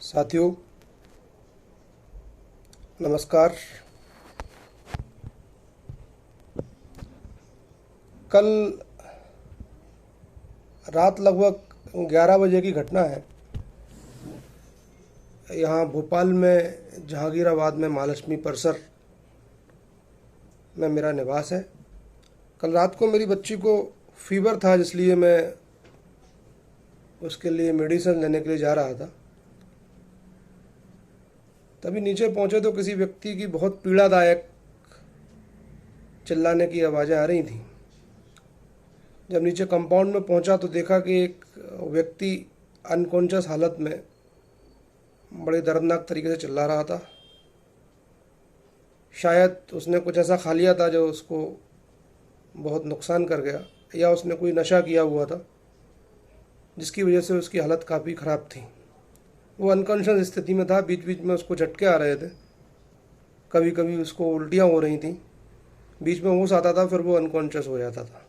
साथियों, नमस्कार। कल रात लगभग 11 बजे की घटना है। यहाँ भोपाल में जहांगीराबाद में महालक्ष्मी परिसर में मेरा निवास है। कल रात को मेरी बच्ची को फीवर था, इसलिए मैं उसके लिए मेडिसिन लेने के लिए जा रहा था। तभी नीचे पहुंचे तो किसी व्यक्ति की बहुत पीड़ादायक चिल्लाने की आवाज़ें आ रही थीं। जब नीचे कंपाउंड में पहुंचा तो देखा कि एक व्यक्ति अनकॉन्शियस हालत में बड़े दर्दनाक तरीके से चिल्ला रहा था। शायद उसने कुछ ऐसा खा लिया था जो उसको बहुत नुकसान कर गया, या उसने कोई नशा किया हुआ था जिसकी वजह से उसकी हालत काफ़ी ख़राब थी। वो अनकॉन्शियस स्थिति में था। बीच बीच में उसको झटके आ रहे थे, कभी कभी उसको उल्टियाँ हो रही थीं, बीच में होश आता था, फिर वो अनकॉन्शियस हो जाता था।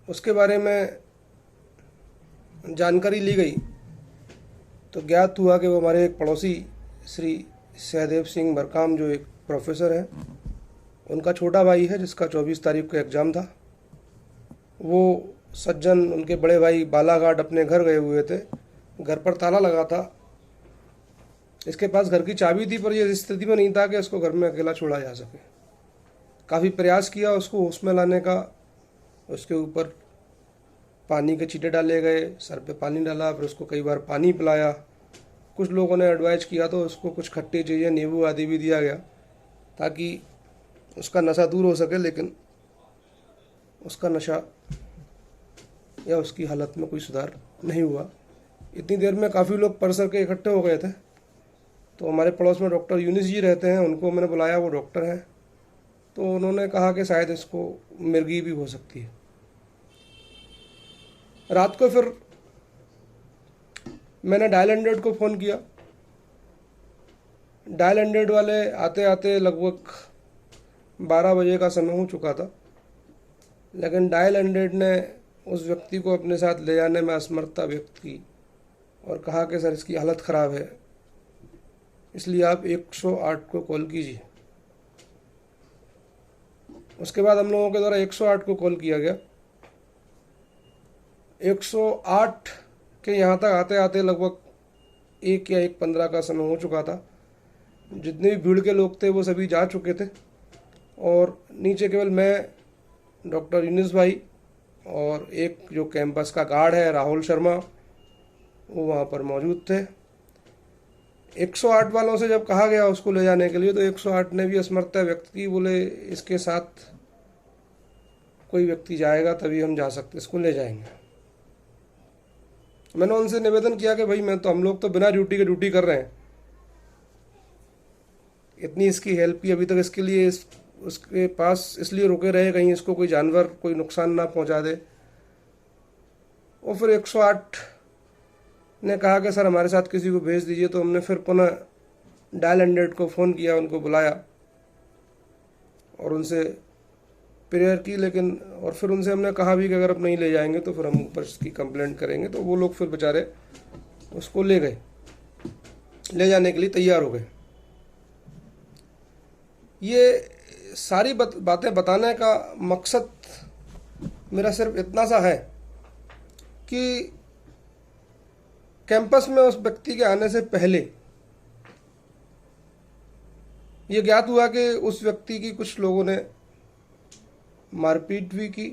उसके बारे में जानकारी ली गई तो ज्ञात हुआ कि वो हमारे एक पड़ोसी श्री सहदेव सिंह मरकाम, जो एक प्रोफेसर हैं, उनका छोटा भाई है जिसका 24 तारीख को एग्ज़ाम था। वो सज्जन उनके बड़े भाई बालाघाट अपने घर गए हुए थे। घर पर ताला लगा था। इसके पास घर की चाबी थी, पर यह स्थिति में नहीं था कि उसको घर में अकेला छोड़ा जा सके। काफ़ी प्रयास किया उसको होश में लाने का। उसके ऊपर पानी के छींटे डाले गए, सर पे पानी डाला, फिर उसको कई बार पानी पिलाया। कुछ लोगों ने एडवाइस किया तो उसको कुछ खट्टी चीज़ें, नींबू आदि भी दिया गया ताकि उसका नशा दूर हो सके, लेकिन उसका नशा या उसकी हालत में कोई सुधार नहीं हुआ। इतनी देर में काफ़ी लोग परिसर के इकट्ठे हो गए थे। तो हमारे पड़ोस में डॉक्टर यूनिस जी रहते हैं, उनको मैंने बुलाया। वो डॉक्टर हैं, तो उन्होंने कहा कि शायद इसको मिर्गी भी हो सकती है। रात को फिर मैंने डायल 100 को फ़ोन किया। डायल 100 वाले आते आते लगभग 12 बजे का समय हो चुका था, लेकिन डायल 100 ने उस व्यक्ति को अपने साथ ले जाने में असमर्थता व्यक्त की और कहा कि सर, इसकी हालत ख़राब है, इसलिए आप 108 को कॉल कीजिए। उसके बाद हम लोगों के द्वारा 108 को कॉल किया गया। 108 के यहाँ तक आते आते लगभग 1 या 1:15 का समय हो चुका था। जितने भी भीड़ के लोग थे वो सभी जा चुके थे और नीचे केवल मैं, डॉक्टर यूनिस भाई और एक जो कैंपस का गार्ड है राहुल शर्मा, वो वहाँ पर मौजूद थे। 108 वालों से जब कहा गया उसको ले जाने के लिए तो 108 ने भी असमर्थता व्यक्त की। बोले, इसके साथ कोई व्यक्ति जाएगा तभी हम जा सकते, इसको ले जाएंगे। मैंने उनसे निवेदन किया कि भाई, हम लोग तो बिना ड्यूटी के ड्यूटी कर रहे हैं। इतनी इसकी हेल्प की अभी तक, इसके लिए उसके पास इसलिए रुके रहे कहीं इसको कोई जानवर कोई नुकसान ना पहुंचा दे। और फिर 108 ने कहा कि सर, हमारे साथ किसी को भेज दीजिए। तो हमने फिर पुनः डायल 100 को फ़ोन किया, उनको बुलाया और उनसे प्रेयर की, लेकिन और फिर उनसे हमने कहा भी कि अगर आप नहीं ले जाएंगे तो फिर हम ऊपर इसकी कंप्लेंट करेंगे। तो वो लोग फिर बेचारे उसको ले गए, ले जाने के लिए तैयार हो गए। ये सारी बातें बताने का मकसद मेरा सिर्फ इतना सा है कि कैंपस में उस व्यक्ति के आने से पहले ये ज्ञात हुआ कि उस व्यक्ति की कुछ लोगों ने मारपीट भी की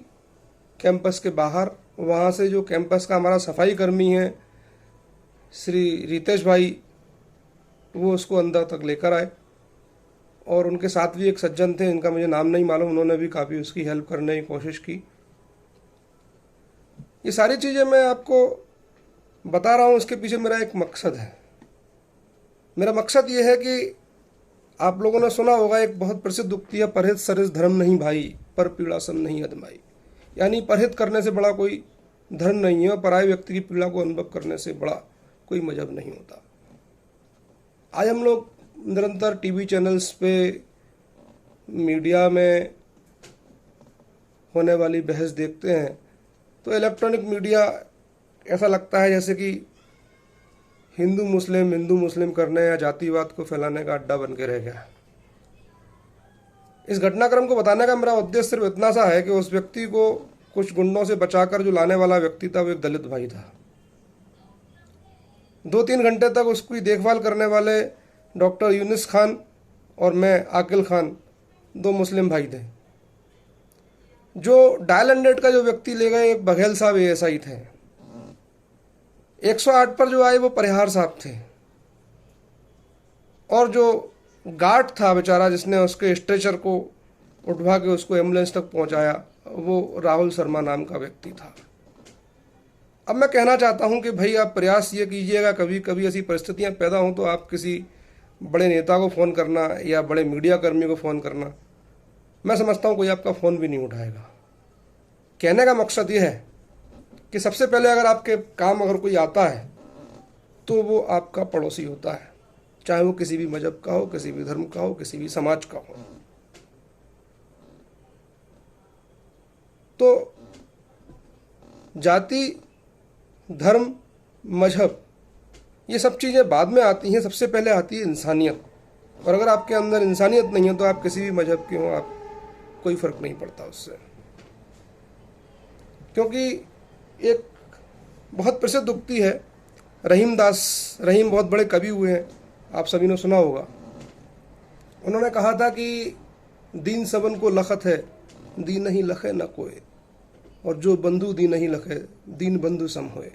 कैंपस के बाहर। वहाँ से जो कैंपस का हमारा सफाई कर्मी है श्री रितेश भाई, वो उसको अंदर तक लेकर आए और उनके साथ भी एक सज्जन थे, इनका मुझे नाम नहीं मालूम, उन्होंने भी काफ़ी उसकी हेल्प करने की कोशिश की। ये सारी चीज़ें मैं आपको बता रहा हूँ, इसके पीछे मेरा एक मकसद है। मेरा मकसद ये है कि आप लोगों ने सुना होगा, एक बहुत प्रसिद्ध उक्ति है, परहेज सरिस धर्म नहीं भाई, पर पीड़ा सम नहीं अदमाई। यानी परहेज करने से बड़ा कोई धर्म नहीं है और पराये व्यक्ति की पीड़ा को अनुभव करने से बड़ा कोई मजहब नहीं होता। आज हम लोग निरंतर टीवी चैनल्स पे, मीडिया में होने वाली बहस देखते हैं तो इलेक्ट्रॉनिक मीडिया ऐसा लगता है जैसे कि हिंदू मुस्लिम करने या जातिवाद को फैलाने का अड्डा बन के रह गया। इस घटनाक्रम को बताने का मेरा उद्देश्य सिर्फ इतना सा है कि उस व्यक्ति को कुछ गुंडों से बचाकर जो लाने वाला व्यक्ति था वो एक दलित भाई था। 2-3 घंटे तक उसकी देखभाल करने वाले डॉक्टर यूनिस खान और मैं आकिल खान 2 मुस्लिम भाई थे। जो डायल 100 का जो व्यक्ति ले गए बघेल साहब ASI थे। 108 पर जो आए वो परिहार साहब थे। और जो गार्ड था बेचारा जिसने उसके स्ट्रेचर को उठवा के उसको एम्बुलेंस तक पहुंचाया, वो राहुल शर्मा नाम का व्यक्ति था। अब मैं कहना चाहता हूं कि भाई आप प्रयास ये कीजिएगा, कभी कभी ऐसी परिस्थितियां पैदा हों तो आप किसी बड़े नेता को फ़ोन करना या बड़े मीडिया कर्मी को फ़ोन करना, मैं समझता हूं कोई आपका फ़ोन भी नहीं उठाएगा। कहने का मकसद ये है कि सबसे पहले अगर आपके काम अगर कोई आता है तो वो आपका पड़ोसी होता है, चाहे वो किसी भी मजहब का हो, किसी भी धर्म का हो, किसी भी समाज का हो। तो जाति, धर्म, मजहब ये सब चीज़ें बाद में आती हैं, सबसे पहले आती है इंसानियत। और अगर आपके अंदर इंसानियत नहीं है तो आप किसी भी मजहब के हो, आप कोई फ़र्क नहीं पड़ता उससे। क्योंकि एक बहुत प्रसिद्ध उक्ति है, रहीम बहुत बड़े कवि हुए हैं, आप सभी ने सुना होगा। उन्होंने कहा था कि दीन सबन को लखत है, दीन नहीं लखे न कोई, और जो बंधु दीन नहीं लखे, दीन बंधु सम होए।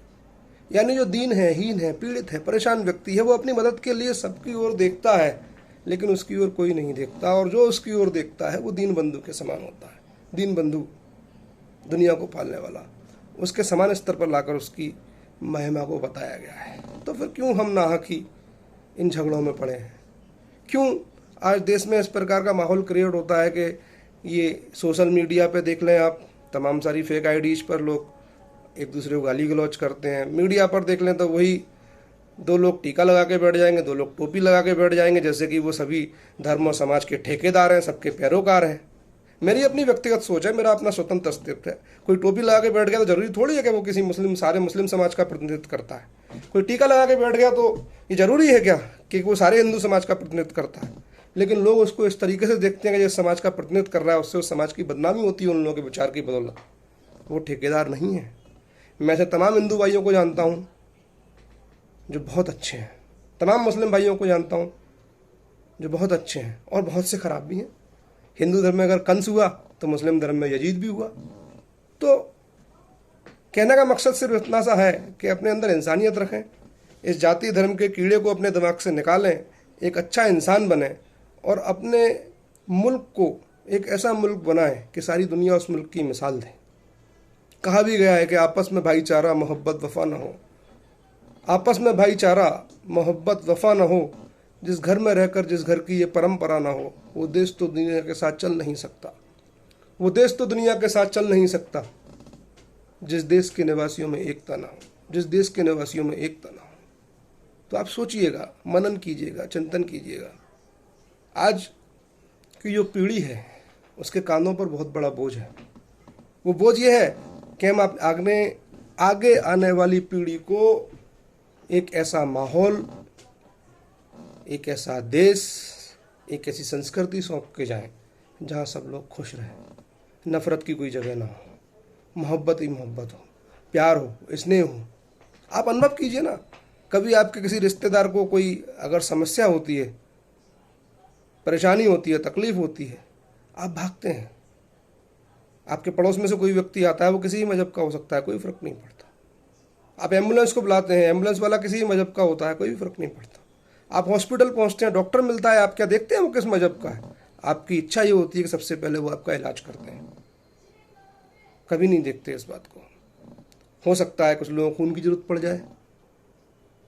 यानी जो दीन है, हीन है, पीड़ित है, परेशान व्यक्ति है, वो अपनी मदद के लिए सबकी ओर देखता है, लेकिन उसकी ओर कोई नहीं देखता। और जो उसकी ओर देखता है वो दीन बंधु के समान होता है। दीन बंधु, दुनिया को पालने वाला, उसके समान स्तर पर लाकर उसकी महिमा को बताया गया है। तो फिर क्यों हम नाहकी इन झगड़ों में पड़े हैं? क्यों आज देश में इस प्रकार का माहौल क्रिएट होता है कि ये सोशल मीडिया पे देख लें आप, तमाम सारी फेक आईडीज पर लोग एक दूसरे को गाली गलौज करते हैं। मीडिया पर देख लें तो वही 2 लोग टीका लगा के बैठ जाएंगे, 2 लोग टोपी लगा के बैठ जाएंगे, जैसे कि वो सभी धर्म और समाज के ठेकेदार हैं, सबके पैरोकार हैं। मेरी अपनी व्यक्तिगत सोच है, मेरा अपना स्वतंत्र अस्तित्व है। कोई टोपी लगा के बैठ गया तो जरूरी थोड़ी है कि वो किसी सारे मुस्लिम समाज का प्रतिनिधित्व करता है। कोई टीका लगा के बैठ गया तो ये जरूरी है क्या कि वो सारे हिंदू समाज का प्रतिनिधित्व करता है? लेकिन लोग उसको इस तरीके से देखते हैं कि जिस समाज का प्रतिनिधित्व कर रहा है उससे उस समाज की बदनामी होती है उन लोगों के विचार की बदौलत। वो ठेकेदार नहीं है। मैं ऐसे तमाम हिंदू भाइयों को जानता हूँ जो बहुत अच्छे हैं, तमाम मुस्लिम भाइयों को जानता हूँ जो बहुत अच्छे हैं, और बहुत से खराब भी हैं। हिंदू धर्म में अगर कंस हुआ तो मुस्लिम धर्म में यजीद भी हुआ। तो कहने का मकसद सिर्फ इतना सा है कि अपने अंदर इंसानियत रखें, इस जाति धर्म के कीड़े को अपने दिमाग से निकालें, एक अच्छा इंसान बने और अपने मुल्क को एक ऐसा मुल्क बनाएं कि सारी दुनिया उस मुल्क की मिसाल दे। कहा भी गया है कि आपस में भाईचारा मोहब्बत वफा न हो, आपस में भाईचारा मोहब्बत वफा न हो। जिस घर में रहकर जिस घर की ये परंपरा ना हो, वो देश तो दुनिया के साथ चल नहीं सकता। वो देश तो दुनिया के साथ चल नहीं सकता जिस देश के निवासियों में एकता ना हो, जिस देश के निवासियों में एकता ना हो। तो आप सोचिएगा, मनन कीजिएगा, चिंतन कीजिएगा। आज की जो पीढ़ी है उसके कानों पर बहुत बड़ा बोझ है। वो बोझ ये है कि हम आगे आने वाली पीढ़ी को एक ऐसा माहौल, एक ऐसा देश, एक ऐसी संस्कृति सौंप के जाएं जहाँ सब लोग खुश रहें, नफरत की कोई जगह ना हो, मोहब्बत ही मोहब्बत हो, प्यार हो, स्नेह हो। आप अनुभव कीजिए ना, कभी आपके किसी रिश्तेदार को कोई अगर समस्या होती है, परेशानी होती है, तकलीफ होती है, आप भागते हैं। आपके पड़ोस में से कोई व्यक्ति आता है, वो किसी भी मजहब का हो सकता है, कोई फर्क नहीं पड़ता। आप एम्बुलेंस को बुलाते हैं, एम्बुलेंस वाला किसी भी मजहब का होता है, कोई फर्क नहीं पड़ता। आप हॉस्पिटल पहुंचते हैं, डॉक्टर मिलता है, आप क्या देखते हैं वो किस मजहब का है? आपकी इच्छा ये होती है कि सबसे पहले वो आपका इलाज करते हैं। कभी नहीं देखते इस बात को। हो सकता है कुछ लोगों को खून की जरूरत पड़ जाए,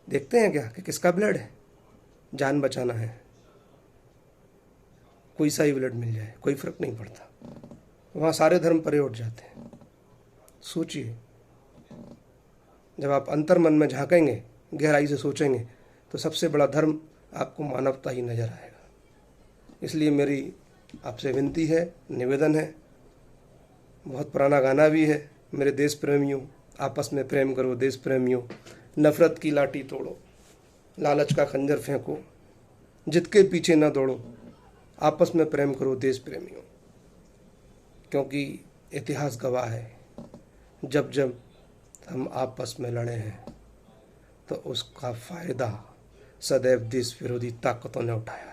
देखते हैं क्या कि किसका ब्लड है, जान बचाना है, कोई सा ही ब्लड मिल जाए, कोई फर्क नहीं पड़ता। वहाँ सारे धर्म परे उठ जाते हैं। सोचिए, जब आप अंतर मन में झांकेंगे, गहराई से सोचेंगे, तो सबसे बड़ा धर्म आपको मानवता ही नजर आएगा। इसलिए मेरी आपसे विनती है, निवेदन है, बहुत पुराना गाना भी है, मेरे देश प्रेमियों, आपस में प्रेम करो देश प्रेमियों, नफरत की लाठी तोड़ो, लालच का खंजर फेंको, जिद के पीछे न दौड़ो, आपस में प्रेम करो देश प्रेमियों। क्योंकि इतिहास गवाह है, जब जब हम आपस में लड़े हैं तो उसका फायदा सदैव देश विरोधी ताकतों ने उठाया है।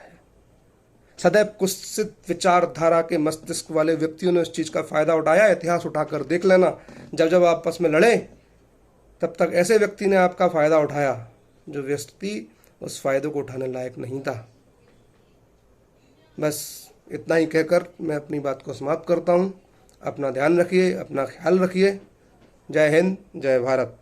सदैव कुत्सित विचारधारा के मस्तिष्क वाले व्यक्तियों ने उस चीज का फायदा उठाया। इतिहास उठाकर देख लेना, जब जब आपस में लड़े तब तक ऐसे व्यक्ति ने आपका फायदा उठाया जो व्यक्ति उस फायदे को उठाने लायक नहीं था। बस इतना ही कहकर मैं अपनी बात को समाप्त करता हूँ। अपना ध्यान रखिए, अपना ख्याल रखिए। जय हिंद, जय भारत।